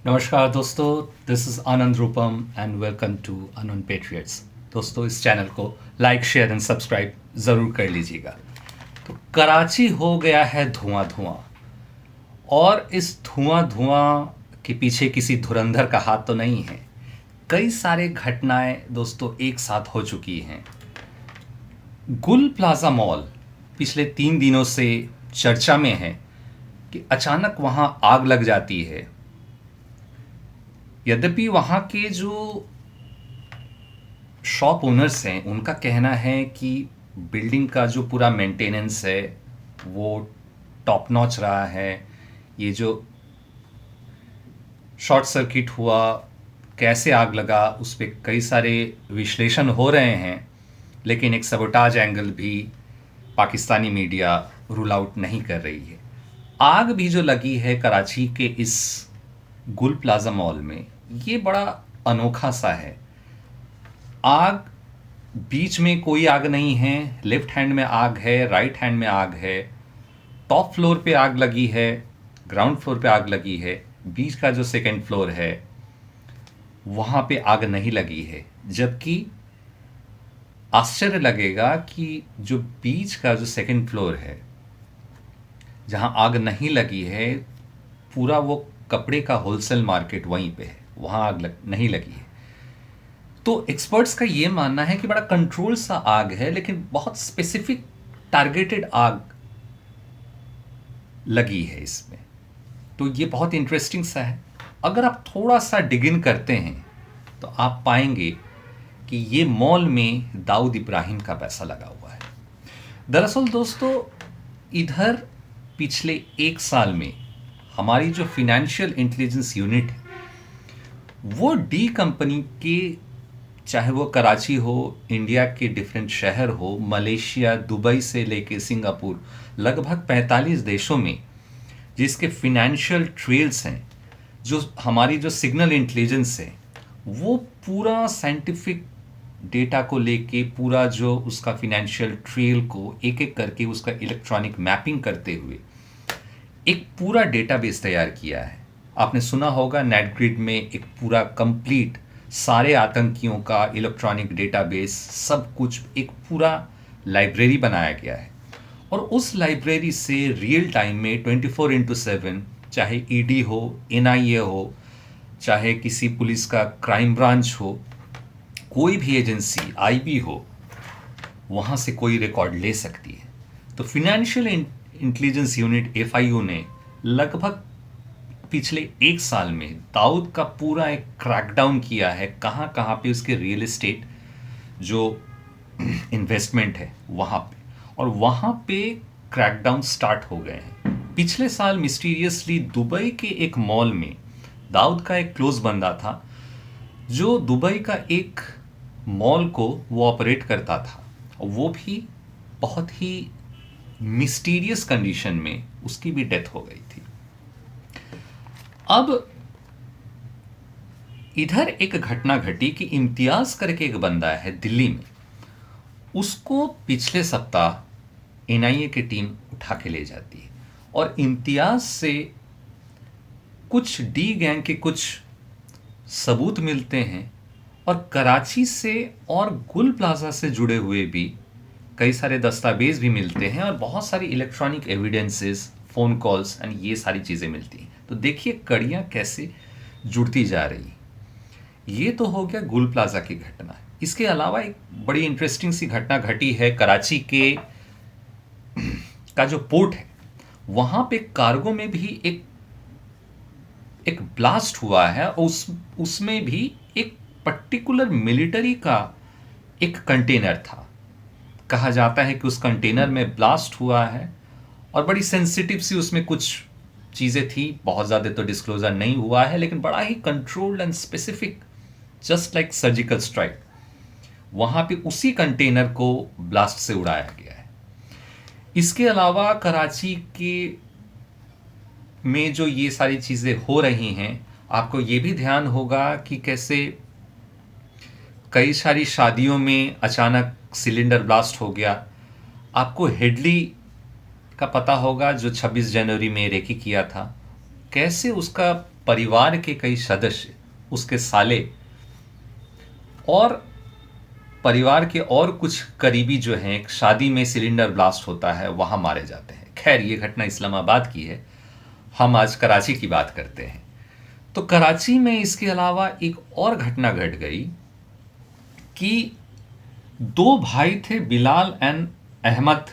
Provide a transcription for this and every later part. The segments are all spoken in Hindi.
नमस्कार दोस्तों, this is Anand Rupam and welcome to Unknown Patriots. दोस्तों, इस चैनल को लाइक शेयर एंड सब्सक्राइब ज़रूर कर लीजिएगा। तो कराची हो गया है धुआं धुआं, और इस धुआं धुआं के पीछे किसी धुरंधर का हाथ तो नहीं है। कई सारे घटनाएं दोस्तों एक साथ हो चुकी हैं। गुल प्लाजा मॉल पिछले 3 दिनों से चर्चा में है कि अचानक वहाँ आग लग जाती है। यद्यपि वहाँ के जो शॉप ओनर्स हैं उनका कहना है कि बिल्डिंग का जो पूरा मेंटेनेंस है वो टॉप नॉच रहा है। ये जो शॉर्ट सर्किट हुआ, कैसे आग लगा, उस पर कई सारे विश्लेषण हो रहे हैं, लेकिन एक सबोटाज एंगल भी पाकिस्तानी मीडिया रूल आउट नहीं कर रही है। आग भी जो लगी है कराची के इस गुल प्लाजा मॉल में, ये बड़ा अनोखा सा है। आग बीच में कोई आग नहीं है, लेफ्ट हैंड में आग है, राइट हैंड में आग है, टॉप फ्लोर पे आग लगी है, ग्राउंड फ्लोर पे आग लगी है, बीच का जो सेकंड फ्लोर है वहाँ पे आग नहीं लगी है। जबकि आश्चर्य लगेगा कि जो बीच का जो सेकंड फ्लोर है जहाँ आग नहीं लगी है, पूरा वो कपड़े का होलसेल मार्केट वहीं पे है, वहाँ आग नहीं लगी है। तो एक्सपर्ट्स का ये मानना है कि बड़ा कंट्रोल सा आग है, लेकिन बहुत स्पेसिफिक टारगेटेड आग लगी है इसमें। तो ये बहुत इंटरेस्टिंग सा है। अगर आप थोड़ा सा डिग इन करते हैं तो आप पाएंगे कि ये मॉल में दाऊद इब्राहिम का पैसा लगा हुआ है। दरअसल दोस्तों, इधर पिछले 1 साल में हमारी जो फिनेंशियल इंटेलिजेंस यूनिट है वो डी कंपनी के, चाहे वो कराची हो, इंडिया के डिफरेंट शहर हो, मलेशिया, दुबई से लेके सिंगापुर, लगभग 45 देशों में जिसके फिनेंशियल ट्रेल्स हैं, जो हमारी जो सिग्नल इंटेलिजेंस है वो पूरा साइंटिफिक डेटा को लेके पूरा जो उसका फिनेंशियल ट्रेल को एक एक करके उसका इलेक्ट्रॉनिक मैपिंग करते हुए एक पूरा डेटाबेस तैयार किया है। आपने सुना होगा नेटग्रिड में एक पूरा कंप्लीट सारे आतंकियों का इलेक्ट्रॉनिक डेटाबेस, सब कुछ एक पूरा लाइब्रेरी बनाया गया है। और उस लाइब्रेरी से रियल टाइम में 24/7, चाहे ईडी हो, एनआईए हो, चाहे किसी पुलिस का क्राइम ब्रांच हो, कोई भी एजेंसी आईबी हो, वहाँ से कोई रिकॉर्ड ले सकती है। तो फिनेंशियल इंटेलिजेंस यूनिट एफआईयू ने लगभग पिछले 1 साल में दाऊद का पूरा एक क्रैकडाउन किया है। कहाँ कहाँ पे उसके रियल एस्टेट जो इन्वेस्टमेंट है वहाँ पे, और वहाँ पे क्रैकडाउन स्टार्ट हो गए हैं। पिछले साल मिस्टीरियसली दुबई के एक मॉल में दाऊद का एक क्लोज बंदा था जो दुबई का एक मॉल को वो ऑपरेट करता था, और वो भी बहुत ही मिस्टीरियस कंडीशन में उसकी भी डेथ हो गई थी। अब इधर एक घटना घटी कि इम्तियाज करके एक बंदा है दिल्ली में, उसको पिछले सप्ताह एनआईए की टीम उठा के ले जाती है, और इम्तियाज से कुछ डी गैंग के कुछ सबूत मिलते हैं, और कराची से और गुल प्लाजा से जुड़े हुए भी कई सारे दस्तावेज भी मिलते हैं, और बहुत सारी electronic evidences, phone calls and ये सारी चीज़ें मिलती हैं। तो देखिए कड़ियाँ कैसे जुड़ती जा रही। ये तो हो गया गुल प्लाजा की घटना। इसके अलावा एक बड़ी इंटरेस्टिंग सी घटना घटी है कराची के का जो पोर्ट है, वहाँ पे कार्गो में भी एक ब्लास्ट हुआ है। उसमें भी एक पर्टिकुलर मिलिट्री का एक कंटेनर था। कहा जाता है कि उस कंटेनर में ब्लास्ट हुआ है, और बड़ी सेंसिटिव सी उसमें कुछ चीज़ें थी। बहुत ज़्यादा तो डिस्क्लोजर नहीं हुआ है, लेकिन बड़ा ही controlled and specific, just like surgical strike, वहाँ पे उसी कंटेनर को ब्लास्ट से उड़ाया गया है। इसके अलावा कराची के में जो ये सारी चीज़ें हो रही हैं, आपको ये भी ध्यान होगा कि कैसे कई सारी शादियों में अचानक सिलेंडर ब्लास्ट हो गया। आपको हेडली का पता होगा जो 26 जनवरी में रेकी किया था, कैसे उसका परिवार के कई सदस्य, उसके साले और परिवार के और कुछ करीबी जो हैं, एक शादी में सिलेंडर ब्लास्ट होता है, वहाँ मारे जाते हैं। खैर, ये घटना इस्लामाबाद की है, हम आज कराची की बात करते हैं। तो कराची में इसके अलावा एक और घटना घट गई कि दो भाई थे, Bilal and Ahmad,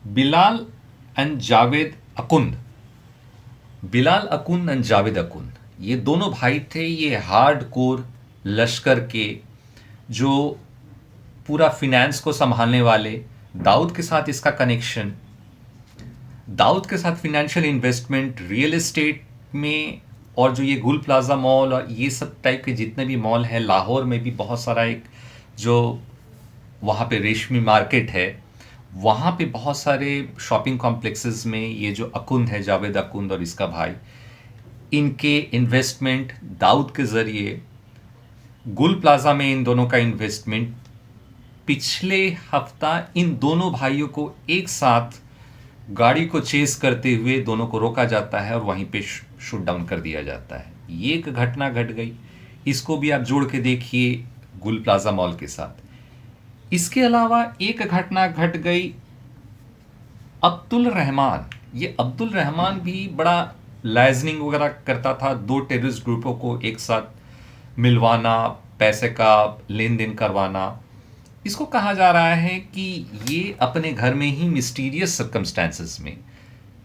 Bilal and Javed Akund, Bilal Akund and Javed Akund. ये दोनों भाई थे, ये हार्ड कोर लश्कर के, जो पूरा फिनेंस को संभालने वाले। दाऊद के साथ इसका कनेक्शन, दाऊद के साथ फिनेंशियल इन्वेस्टमेंट रियल एस्टेट में, और जो ये गुल प्लाजा मॉल और ये सब टाइप के जितने भी मॉल हैं, लाहौर में भी बहुत सारा, एक जो वहाँ पे रेशमी मार्केट है, वहाँ पे बहुत सारे शॉपिंग कॉम्प्लेक्सेस में ये जो अकुंद है, जावेद अकुंद और इसका भाई, इनके इन्वेस्टमेंट दाऊद के ज़रिए, गुल प्लाजा में इन दोनों का इन्वेस्टमेंट। पिछले हफ्ता इन दोनों भाइयों को एक साथ गाड़ी को चेस करते हुए दोनों को रोका जाता है और वहीं पे शूट डाउन कर दिया जाता है। ये एक घटना घट गई, इसको भी आप जोड़ के देखिए गुल प्लाजा मॉल के साथ। इसके अलावा एक घटना घट गई अब्दुल रहमान। ये अब्दुल रहमान भी बड़ा लाइजनिंग वगैरह करता था, दो टेररिस्ट ग्रुपों को एक साथ मिलवाना, पैसे का लेन देन करवाना। इसको कहा जा रहा है कि ये अपने घर में ही मिस्टीरियस सर्कमस्टेंसेस में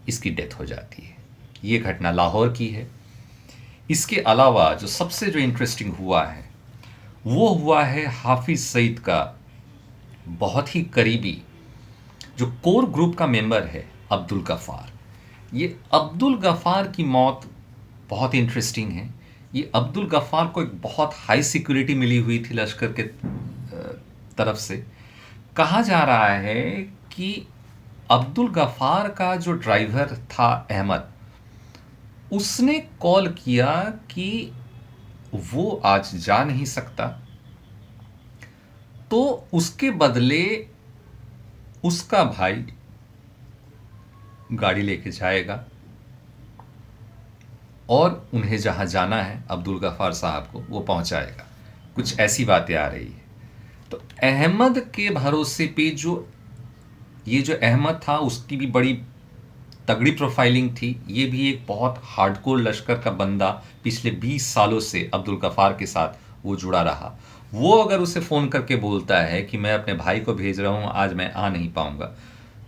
इसकी डेथ हो जाती है। ये घटना लाहौर की है। इसके अलावा जो सबसे जो इंटरेस्टिंग हुआ है वो हुआ है हाफिज सईद का बहुत ही करीबी, जो कोर ग्रुप का मेंबर है, अब्दुल गफ़ार। ये अब्दुल गफ़ार की मौत बहुत इंटरेस्टिंग है। ये अब्दुल गफ़ार को एक बहुत हाई सिक्योरिटी मिली हुई थी लश्कर के तरफ से। कहा जा रहा है कि अब्दुल गफ़ार का जो ड्राइवर था अहमद, उसने कॉल किया कि वो आज जा नहीं सकता, तो उसके बदले उसका भाई गाड़ी लेके जाएगा और उन्हें जहां जाना है अब्दुल गफ़ार साहब को, वो पहुंचाएगा। कुछ ऐसी बातें आ रही है। तो अहमद के भरोसे पे ये जो अहमद था, उसकी भी बड़ी तगड़ी प्रोफाइलिंग थी। ये भी एक बहुत हार्डकोर लश्कर का बंदा, पिछले 20 सालों से अब्दुल गफ़ार के साथ वो जुड़ा रहा। वो अगर उसे फ़ोन करके बोलता है कि मैं अपने भाई को भेज रहा हूँ, आज मैं आ नहीं पाऊँगा,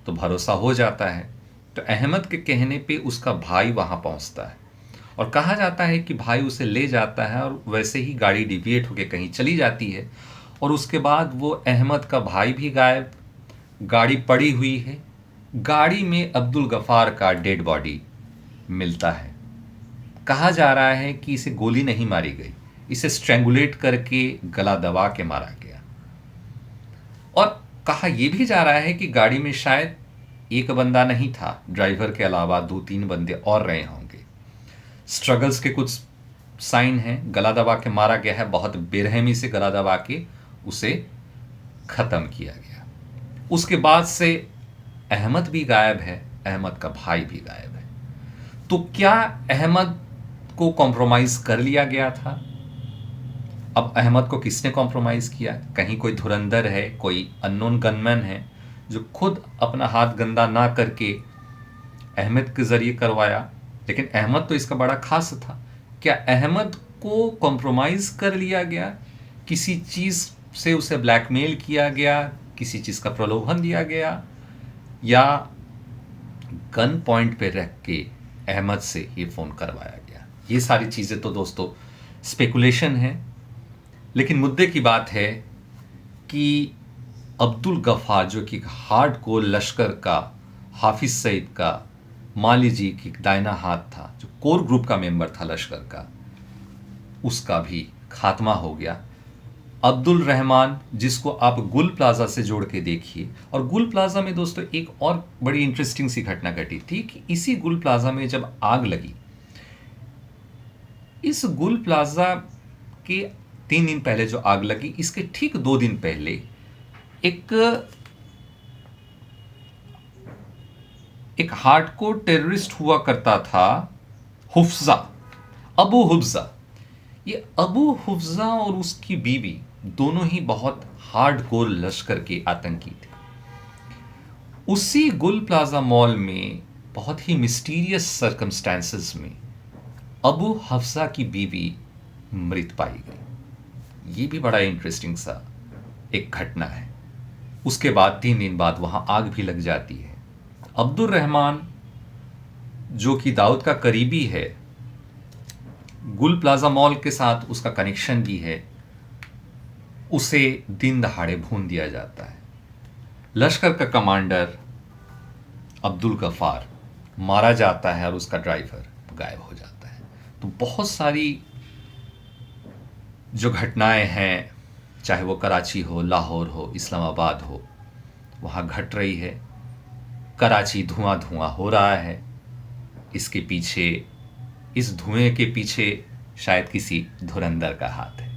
तो भरोसा हो जाता है। तो अहमद के कहने पे उसका भाई वहाँ पहुँचता है और कहा जाता है कि भाई उसे ले जाता है और वैसे ही गाड़ी डिविएट होकर कहीं चली जाती है। और उसके बाद वो अहमद का भाई भी गायब, गाड़ी पड़ी हुई है। गाड़ी में अब्दुल गफ़ार का डेड बॉडी मिलता है। कहा जा रहा है कि इसे गोली नहीं मारी गई, इसे स्ट्रैंगुलेट करके गला दबा के मारा गया। और कहा यह भी जा रहा है कि गाड़ी में शायद एक बंदा नहीं था, ड्राइवर के अलावा 2-3 बंदे और रहे होंगे। स्ट्रगल्स के कुछ साइन हैं, गला दबा के मारा गया है, बहुत बेरहमी से गला दबा के उसे ख़त्म किया गया। उसके बाद से अहमद भी गायब है, अहमद का भाई भी गायब है। तो क्या अहमद को कॉम्प्रोमाइज़ कर लिया गया था? अब अहमद को किसने कॉम्प्रोमाइज़ किया? कहीं कोई धुरंधर है, कोई अननोन गनमैन है जो खुद अपना हाथ गंदा ना करके अहमद के ज़रिए करवाया। लेकिन अहमद तो इसका बड़ा खास था। क्या अहमद को कॉम्प्रोमाइज़ कर लिया गया? किसी चीज़ से उसे ब्लैकमेल किया गया, किसी चीज़ का प्रलोभन दिया गया, या गन पॉइंट पे रख के अहमद से ये फ़ोन करवाया गया? ये सारी चीज़ें तो दोस्तों स्पेकुलेशन है। लेकिन मुद्दे की बात है कि अब्दुल गफ़ार, जो कि हार्ड कोर लश्कर का, हाफिज सईद का, माली जी की दाहिना हाथ था, जो कोर ग्रुप का मेंबर था लश्कर का, उसका भी खात्मा हो गया। अब्दुल रहमान, जिसको आप गुल प्लाजा से जोड़ के देखिए, और गुल प्लाजा में दोस्तों एक और बड़ी इंटरेस्टिंग सी घटना घटी थी कि इसी गुल प्लाजा में जब आग लगी, इस गुल प्लाजा के 3 दिन पहले जो आग लगी, इसके ठीक 2 दिन पहले एक हार्डकोर टेररिस्ट हुआ करता था, हुफ्जा, अबू हुफ्जा। ये अबू हुफ्जा और उसकी बीवी दोनों ही बहुत हार्डकोर लश्कर के आतंकी थे। उसी गुल प्लाजा मॉल में बहुत ही मिस्टीरियस सर्कमस्टेंसेस में अबू हफ्सा की बीवी मृत पाई गई। ये भी बड़ा इंटरेस्टिंग सा एक घटना है। उसके बाद 3 दिन बाद वहां आग भी लग जाती है। अब्दुल रहमान जो कि दाऊद का करीबी है, गुल प्लाजा मॉल के साथ उसका कनेक्शन भी है, उसे दिन दहाड़े भून दिया जाता है। लश्कर का कमांडर अब्दुल गफ्फार मारा जाता है और उसका ड्राइवर गायब हो जाता है। तो बहुत सारी जो घटनाएं हैं, चाहे वो कराची हो, लाहौर हो, इस्लामाबाद हो, वहाँ घट रही है। कराची धुआं धुआं हो रहा है। इसके पीछे, इस धुएं के पीछे शायद किसी धुरंधर का हाथ है।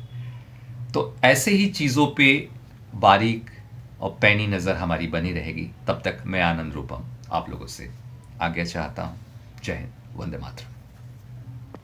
तो ऐसे ही चीज़ों पे बारीक और पैनी नज़र हमारी बनी रहेगी। तब तक मैं आनंद रूपम आप लोगों से आज्ञा चाहता हूँ। जय हिंद, वंदे मातरम।